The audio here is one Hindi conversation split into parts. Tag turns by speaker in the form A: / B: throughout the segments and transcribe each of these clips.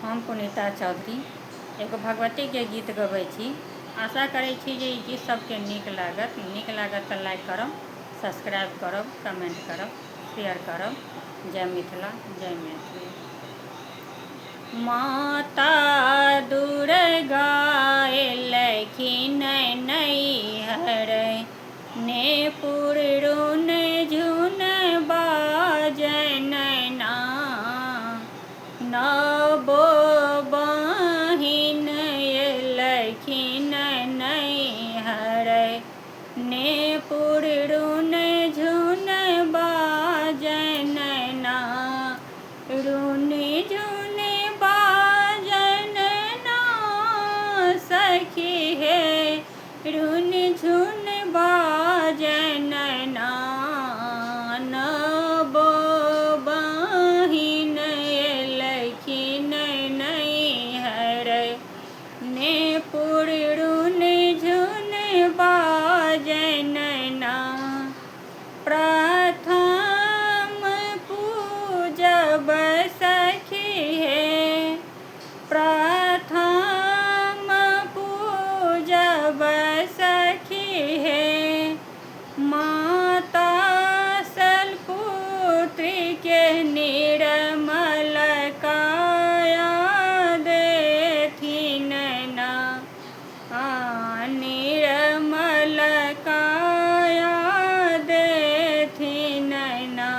A: हम पुनीता चौधरी एगो भगवती के गीत गबै छी। आशा करै छी जे ई गीत सबके नीक लागत तऽ लाइक करब, सब्सक्राइब करब, कमेंट करब, शेयर करब। जय मिथिला, जय मैथिली। माता दुर्गा एलखिन नैहर, ने पुरुन झुन बाजन ना। नवो बहिन एलखिन नैहर, ने पुरुन झुन बाजन ना। रुन झुन बाजन ना सखी हे, रुन झुन बाजन ना। नवो बहिन एलखिन नैहर, ने पुरुन झुन बाजन ना। प्रथम पूजब सखी हे, प्रथम पूजब सखी हे। माता शैलपुत्री के निर्मल काया देथिन ना। निर्मल काया देथिन ना।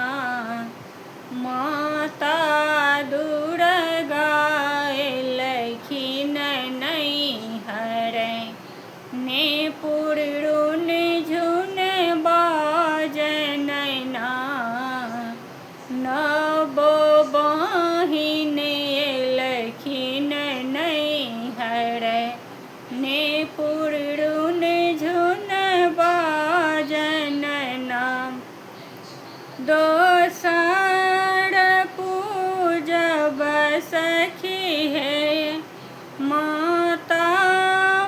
A: माता दुर्गा एलखिन नैहर, ने पुरुन झुन बाजन ना। नवो बहिन एलखिन नैहर, ने पुरुन झुन बाजन ना। दोसर पूजब सखी हे, माता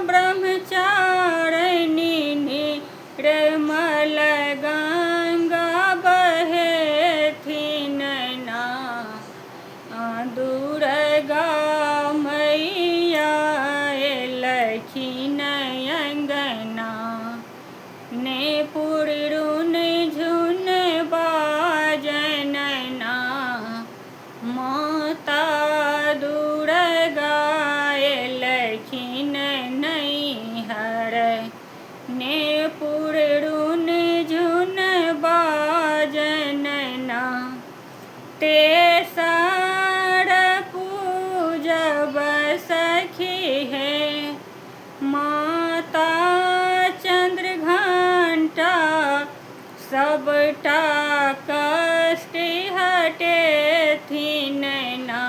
A: ब्रह्मचारिणी निर्मल गंगा बहेथिन ना। दुर्गा मैया एलखिन अंगना, ने पुरुन झुन बाजन ना। माता दुर्गा एलखिन नैहर, ने पुरुन झुन बाजन ना। तेसर पूजब सखी हे, माता चंद्रघंटा सबटा कष्ट हटेथिन ना।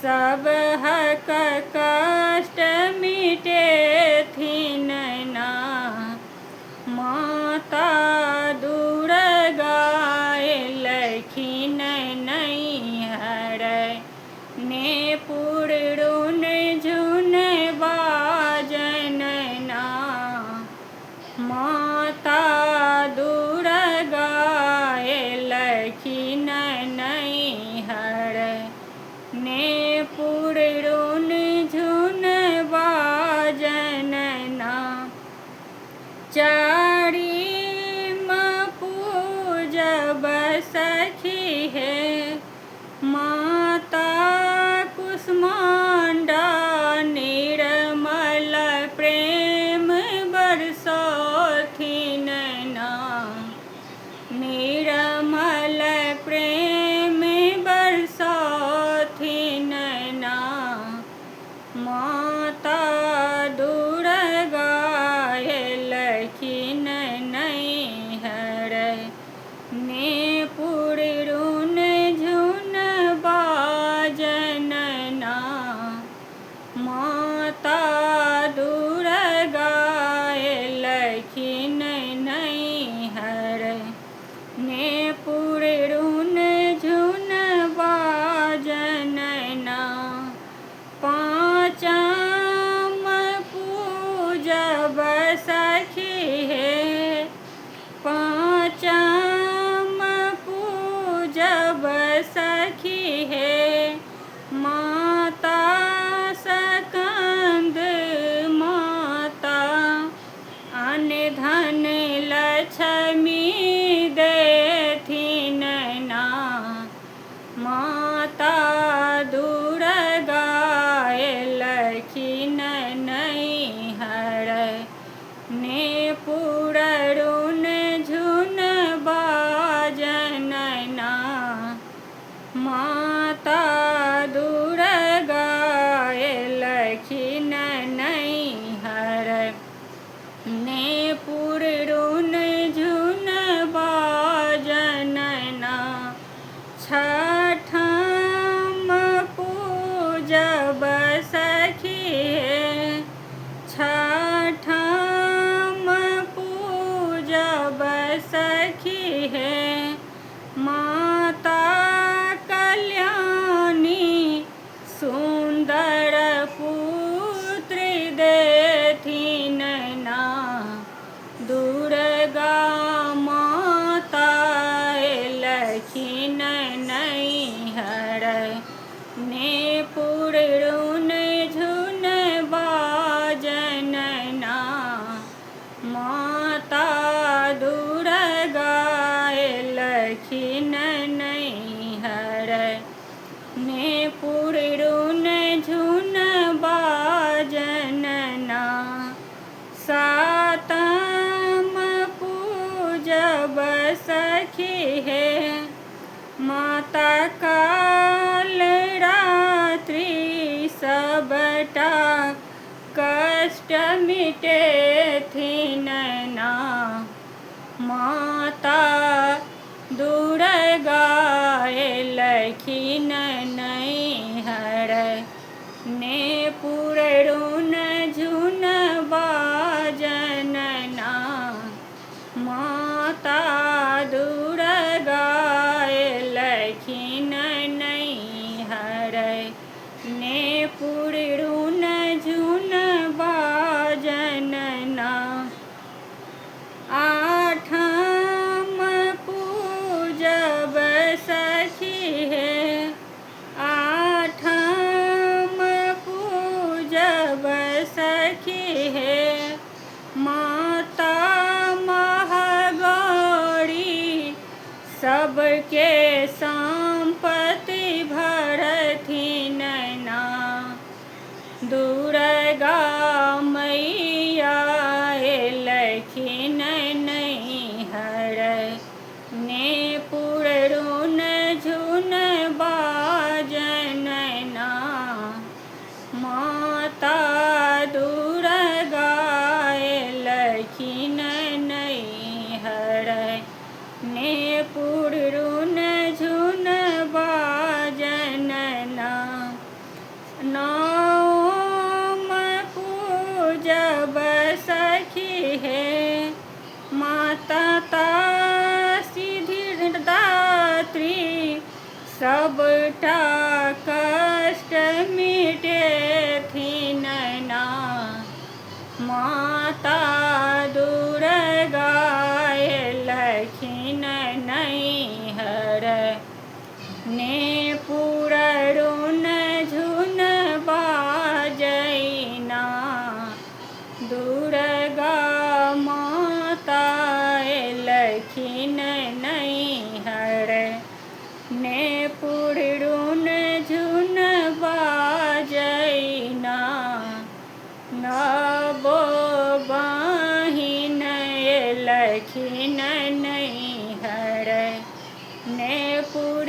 A: सबहक कष्ट मिटेथिन ना। माता दुर्गा एलखिन नैहर, ने पुरुन झुन बाजन ना। माता दुर्गा एलखिन नैहर, ने पुरुन झुन बाजन ना। चारिम पूजब सखी हे, माता कुष्मांडा निर्मल प्रेम बरसोथिन ना। निर्मल प्रेम बरसोथिन ना। माता दुर्गा एलखिन माता दुर्गा एलखिन नैहर ने पुररुन झुन बाजन ना। माता दुर्गा एलखिन नैहर ने पुररुन झुन बाजन ना। छठम पूजब सखी छठम पूजब सखी है। माता कल्याणी सुंदर पुत्र देथिन ना। दुर्गा माता एलखिन नैहर ने पुररुन झुन बाजन ना। माता दुर्गा एलखिन नैहर ने पुररुन झुन बाजन ना। सातम पूजब सखी है। माता काल रात्रि सबटा कष्ट मिटेथिन ना। माता दुर्गा एलखिन नैहर ने पुररुन झुन बाजन ना। माता दुर्गा एलखिन नैहर ने पुररुन झुन बाजन ना। आठम पूजब सखी है। आठम पूजब सखी है। माता महागौरी सबके संपत्ति भरथिन ना। दुर्गा मैया एलखिन नैहर ने पुररुन झुन बाजन ना। माता दुर्गा एलखिन नैहर ने पुररुन झुन बाजन ना। नवम पूजब सखी है। माता सिद्धिदात्री सबटा कष्ट मिटेथिन ना। माता दुर्गा एलखिन नैहर ने पुररुन झुन बाजैना। दुर्गा माता एलखिन नैहर ने पुररुन झुन बाजैना। नवो बहिन एलखिन नैहर ने पुर